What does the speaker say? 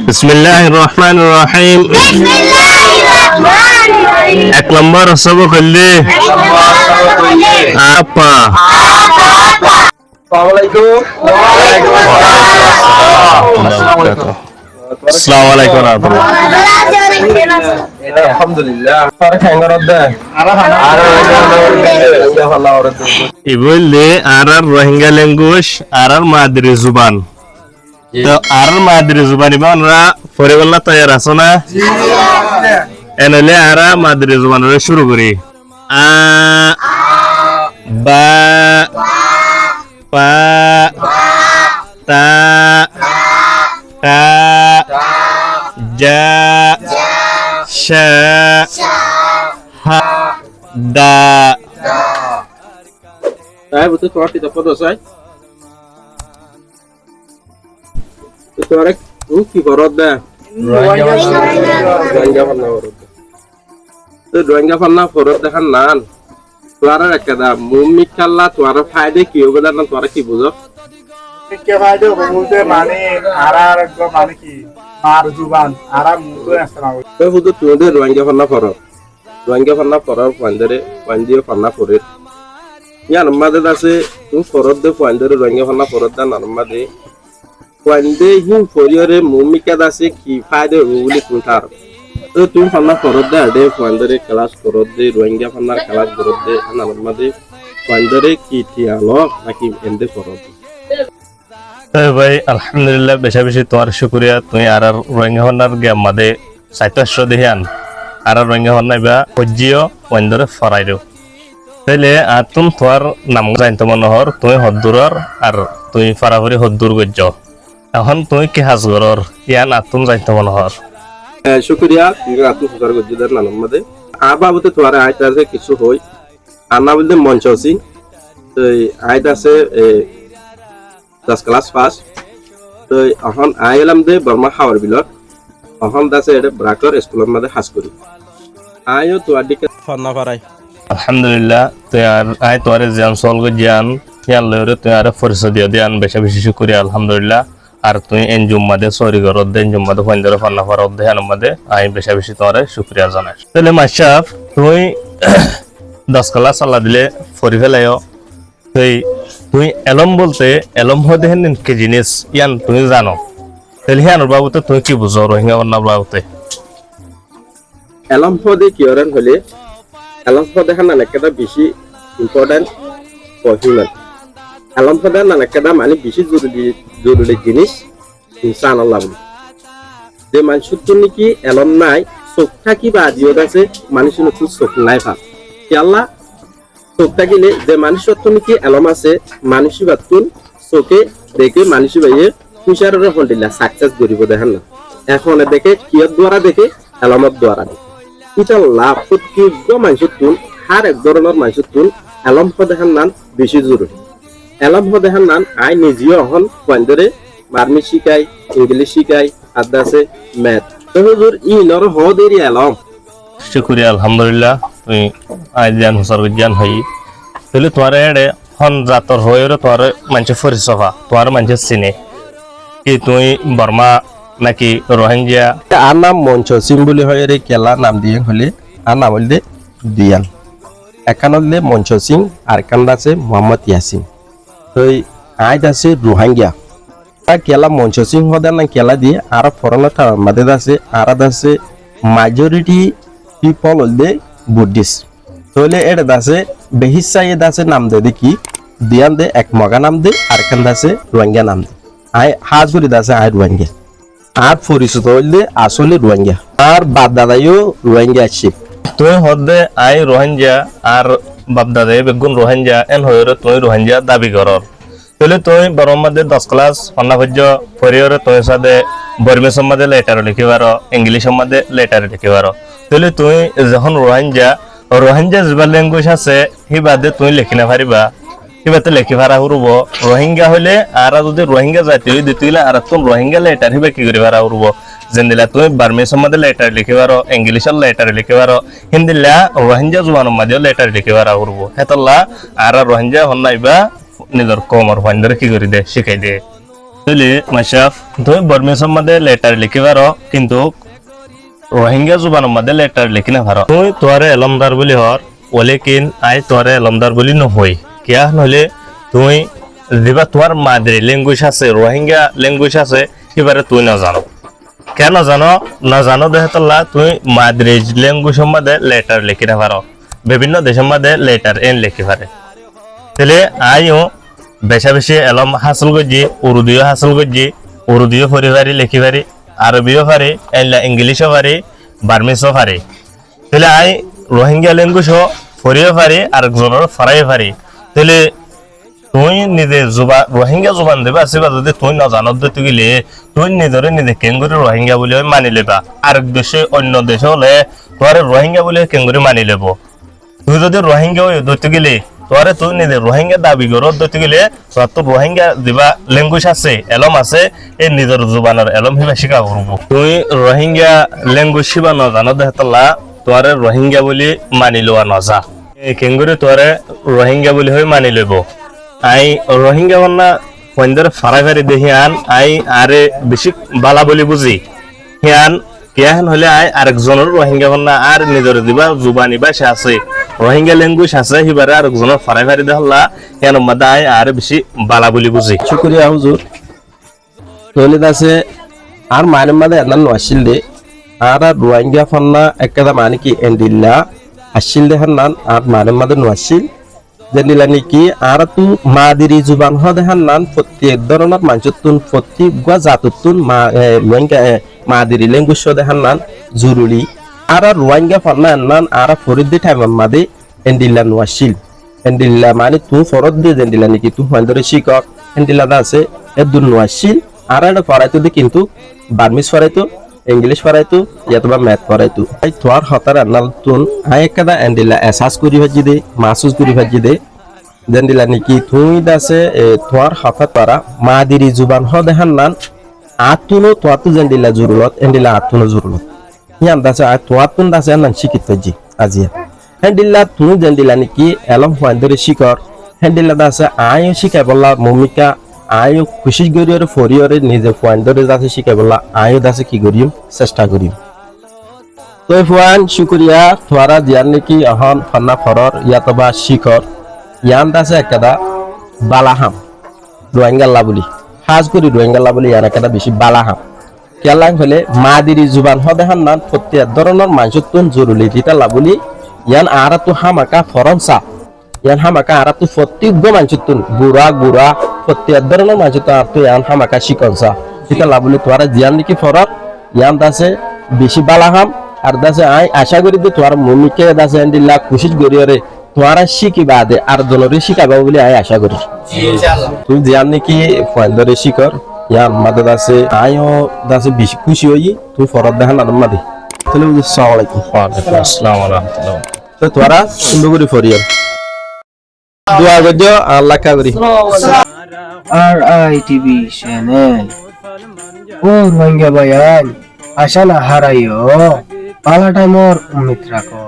বিসমিল্লাহির রহমানির রহিম। এক নম্বর সবক হইলে আপা। আসসালামু আলাইকুম ওয়া রাহমাতুল্লাহ। আলহামদুলিল্লাহ ইবলে আর রোহিঙ্গা ল্যাঙ্গুয়েজ আর মাদ্রি জুবান। তো আর মাদ্রি জুবান আমরা পরিবল্লা তৈরি আছো না? এনলে আর মাদ্রি জুবান শুরু করি। আ বা পা তা তা জা শা হা দা। তাই বুঝতে তোমার কি তফাৎ আছে? তো তোরা কি করত দে? রোহিঙ্গা ফান্না ফরত দেখান নান তোরা একটা মুমিক কাল্লা তোরা ফায়দে কি হবে না তোরা কি বুঝো? কে ফায়দে বলতে মানে আরার একদম মানে কি আর জুবান আরাম মুতো আসনা তো বুঝো তোদের রোহিঙ্গা ফান্না ফরত রোহিঙ্গা ফান্না ফরত পাঞ্জরে পাঞ্জিয়ে ফান্না ফরে ইয়ান মাদে আছে তুমি ফরত দে পাঞ্জরে রোহিঙ্গা ফান্না ফরত দা নরমাদে পাঞ্জে হিম ফরিয়রে মুমিকা দাসে কি ফায়দে বলি তুতার তো তুমি ফান্না ফরত দে আডে পাঞ্জরে ক্লাস ফরত দে রোহিঙ্গা ফান্নার ক্লাস ফরত দে নরমাদে পাঞ্জরে কি টিয়ালো নাকি এন্ডে ফরত ভাই আলহামদুলিল্লাহ বেশি বেশি তোমার শুক্রিয়া। তুমি আর রোহিঙ্গা ফান্নার গেম মাদে সাহিত্য দেহিয়ান আর রোহিঙ্গা ফান্না বা পজিও ওয়াইন্দরে ফরাইরো তাইলে আর তুমি তোমার নাম জানতে মনে হর তুমি হদ্দুরর আর তুমি ফারাফারি হদ্দুর গজ্জ এখন তুমি কি হাজ গরর ইয়ান আর তুমি জানতে মনে হর। শুক্রিয়া তুমি আত্ম সুচার গজ্জিদার নানমাদে আবাবতে তোমার আইত আছে কিছু হই আনা বলতে মঞ্চ সিং তো আইত আছে 10 ক্লাস পাস তো এখন আইলাম দে বর্মা খাওয়ার বিলত এখন দাসে এটা ব্রাকর স্কুলের মধ্যে হাস করি আইও তো আদিকে ফন্না পারাই আলহামদুলিল্লাহ তুই আর আই তোর জ্ঞান সল জ্ঞান ইয়ান লয়রে তুই আর পরিচয় দিয়ে দিয়ান বেশি বেশি শুক্রিয়া আলহামদুলিল্লাহ। আর তুই এন জুম্মাদে সরি গরদ দেন জুম্মাদে ফন্দরে ফান্না ফারদ দে আনমাদে আই বেশি বেশি তোরে শুক্রিয়া জানাই। তাহলে মাশাআফ তুই 10 ক্লাস আল্লাহ দিলে ফরি ফেলাইও তুই এলম বলতে এলম হতে হেন কি জিনিস ইয়ান তুমি জানো তাহলে হিয়ানোর বাবুতে তুই কি বুঝো রোহিঙ্গা বন্যা বাবুতে? এলম ফদে কি হরেন হলে এলম ফদে হান নানাকেদা বেশি ইম্পর্টেন্ট ফর হিউম্যান এলম ফদে নানাকেদা মানে বেশি জরুরি জিনিস ইনসান আল্লাহ বলি যে মানুষের তো নাকি এলম নাই চোখ থাকি বা আজিও আছে মানুষের নতুন চোখ নাই ভাব কি আল্লাহ চোখ থাকিলে যে মানুষের তো নাকি এলম আছে মানুষই বাতুন চোখে দেখে মানুষই বাইয়ে পুষারের হলদিলা সাকসেস করিব দেখেন না এখন দেখে কিয়র দ্বারা দেখে এলমত দ্বারা দেখে এটা লাভ প্রত্যেক মানুষের তুন হার এক ধরনের মানুষের তুন এলম দেখার নান বেশি জরুরি এলম দেখার নান আই নিজেও এখন পয়েন্টরে বার্মি শিখাই ইংলিশ শিখাই আদা আছে ম্যাথ তো হুজুর ই নর হদেরি এলম শুক্রিয়া আলহামদুলিল্লাহ তুই আই জ্ঞান হুসার জ্ঞান হই তাহলে তোমার এড়ে হন জাতর হয়ে তোমার মানুষের পরিচয় তোমার মানুষের চিনে কি তুই বর্মা নাকি রোহিঙ্গা? আর নাম মঞ্চ সিং বলে হয় রে কেলা নাম দিয়ে হলে আর নাম হলে দিয়ান একান হলে মঞ্চ সিং আর কান আছে মোহাম্মদ ইয়াসিন তো আইত আছে রোহিঙ্গা কেলা মঞ্চ সিং হদে না কেলা দিয়ে আর ফরেনার মাদের আছে আর আছে majority people হলে বুদ্ধিস্ট তাহলে এটা আছে বেহিসা এ আছে নাম দে দেখি দিয়ান দে এক মগা নাম দে আর কান আছে রোহিঙ্গা নাম দে আই হাজ করে আছে আই রোহিঙ্গা আর পরিচিত হইলে আসলে রোহিঙ্গা আর বাপ দাদাইও রোহিঙ্গা আছে তুই হদে আই রোহিঙ্গা আর বাপ দাদাই বেগুন রোহিঙ্গা এন হয়ে তুই রোহিঙ্গা দাবি করর তাহলে তুই বরমাদে 10 ক্লাস অন্নাভ্য পরিয়রে তুই সাথে বর্মী সম্মাদে লেটার লিখিবার ইংলিশ সম্মাদে লেটার লিখিবার তাহলে তুই যখন রোহিঙ্গা যে ল্যাঙ্গুয়েজ আছে সেই বাদে তুই লিখি না পারিবা এবারে লেখি ভাড়া উড়ব রোহিঙ্গা হইলে আর যদি রোহিঙ্গা জাতি হই দিলে আর তুমি রোহিঙ্গা লেটার হিবা কি করে ভাড়া উড়ব যেদিলা তুমি বার্মি সম্বন্ধে লেটার লিখি পারো ইংলিশের লেটার লিখি পারো হিন্দিলা রোহিঙ্গা জুয়ান মাঝে লেটার লিখি ভাড়া উড়ব হেতল্লা আর রোহিঙ্গা হন নাইবা নিজের কমর ফাইন্ডারে কি করে দে শিখাই দে তাহলে মাশাফ তুই বর্মিসের মধ্যে লেটার লিখি পারো কিন্তু রোহিঙ্গা জুবানের মধ্যে লেটার লিখি না পারো তুই তোরে এলমদার বলি হর ওলেকিন আই তোরে এলমদার বলি নহই কিয়া নহলে তুই যেবা তোমার মাদ্রি ল্যাঙ্গুয়েজ আছে রোহিঙ্গা ল্যাঙ্গুয়েজ আছে এবারে তুই না জানো কেন জানো না জানো দেহতল্লা তুই মাদ্রি ল্যাঙ্গুয়েজের মধ্যে লেটার লিখি না পারো বিভিন্ন দেশের মধ্যে লেটার এন লিখি পারে তাহলে আইও বেশা বেশি এলম হাসিল করছি উর্দুও হাসিল করছি উর্দুও পড়ি পারি লিখি পারি আরবিও পারি ইংলিশও পারি বার্মিসও পারি তাহলে আই রোহিঙ্গা ল্যাঙ্গুয়েজও পড়িও পারি আরেকজনের ফরাই পারি তাহলে তুই নিজে রোহিঙ্গা জোবান দেবা আসিবা যদি তুই না জানত দিতে গেলে তুই নিজরে নিজে কেঙ্গুরি রোহিঙ্গা বলে মানি লেবা আরেক দেশে অন্য দেশে হলে তোর রোহিঙ্গা বলে কেঙ্গুরি মানি লেব তুই যদি রোহিঙ্গা ধরতে গেলে তোরে তুই নিজে রোহিঙ্গা দাবি করো ধরতে গেলে তোর তো রোহিঙ্গা দিবা ল্যাঙ্গুয়েজ আছে এলম আছে এই নিজের জোবানের এলম হিবা শিকা করবো তুই রোহিঙ্গা ল্যাঙ্গুয়েজ শিবা ন জানো দেহতলা তোরে রোহিঙ্গা বলি মানি লওয়া নজা এই কেঙ্গুরি তোরে রোহিঙ্গা বলি হয়ে মানি লইব আই রোহিঙ্গা বন্যা পয়েন্টের ফারাফারি দেখি আই আরে বেশি বালা বলি বুঝি হিয়ান কিয়ান হলে আই আরেকজনের রোহিঙ্গা বন্যা আর নিজের দিবা জুবানি ভাষা আছে রোহিঙ্গা ল্যাঙ্গুয়েজ আছে হিবারে আরেকজনের ফারাফারি দেখলা হিয়ান মধ্যে আই আর বেশি বালা বলি বুঝি শুক্রিয়া হুজুর তাহলে আছে আর মায়ের মাঝে এনার নয়াশিল দে আর রোহিঙ্গা ফন্না একটা মানে কি এন্ডিল্লা আসিল দেখার নান আর মায়ের মাঝে নয়াশিল যেনিলা নাকি আর তু মাদিরি জুবান হ দেখার নান প্রত্যেক ধরনের মানুষতুন প্রত্যেক গুয়া জাতুতুন রোহিঙ্গা মাদিরি ল্যাঙ্গুয়েজ দেখার নান জরুরি আর রোহিঙ্গা ফন্না নান আর ফরিদ টাইম মাদে এন্ডিল্লা নয়াশিল এন্ডিল্লা মানে তু ফরদ দিয়ে এন্ডিল্লা নাকি তু হন্দরে শিকক এন্ডিল্লা দা আছে এদুর নয়াশিল আর এটা পড়াইতো দে কিন্তু বার্মিস পড়াইতো ইংলিশ পড়াইতো ইয়াতবা ম্যাথ পড়াইতো আই তোর হতার আনাল তুন আই একটা এন্ডিল্লা এসাস করি ভাজি দে মাসুস করি ভাজি দে দেন্ডিলা নাকি তুই দাসে তোর হতা তারা মাদিরি জুবান হ দেখান নান আতুনো তোর তো জেন্ডিল্লা জরুরত এন্ডিল্লা আতুনো জরুরত ইয়ান দাসে আর তোর তুন দাসে নান শিখিত ভাজি আজিয়া হ্যান্ডিল্লা তুই জেন্ডিলা নাকি এলম হন্দরে শিকর হ্যান্ডিল্লা দাসে আইও শিখাই বললা মমিকা আয়ো খুশি গরিয়র ফরিয়রে নিজে পয়েন্ট ধরে যাচ্ছে শিখে বললা আয়ো দাসে কি করিম চেষ্টা করিম তো ফুয়ান শুক্রিয়া তোরা জিয়ান নাকি অহন ফান্না ফরর ইয়াতবা শিখর ইয়ান দাসে একটা বালাহাম রোহিঙ্গাল্লা বলি হাজ করি রোহিঙ্গাল্লা বলি ইয়ান একটা বেশি বালাহাম কেলাং হলে মাদিরি জুবান হদেহান নান প্রত্যেক ধরনের মানুষত্বন জরুরি দিতা বলি ইয়ান আর তো হামাকা ফরনসা ইয়ান হামাকা আর তো প্রত্যেক মানুষত্বন বুড়া গুড়া প্রত্যেক ধরনের মানুষ তো আর তো ইয়ান হামাকা শিকনসা দিতা বলি তোরা জিয়ান নাকি ফরর ইয়ান দাসে বেশি বালাহাম আর দাসে আই আশা করি যে তোর মমিকে দাসে আন্দিল্লা খুশি গরিয়রে তোরা শিখিবা দে আর জনরে শিখাবা বলে আই আশা করি তুই জিয়ান নাকি ফয়েন্দরে শিকর ইয়ান মাদে দাসে আইও দাসে বেশি খুশি হই তুই ফরদ দেখান আর মাদে তাহলে আসসালামু আলাইকুম ওয়া আলাইকুম আসসালাম ওয়া রাহমাতুল্লাহ তো তোরা সুন্দর করে ফরিয়াল দোয়া গজো আল্লাহ কা করি আর আই টিভি চ্যানেল ও রোহিঙ্গা ভাইয়ান আশা না হারাইও পালা টাইমর উম্মিদ রাখো।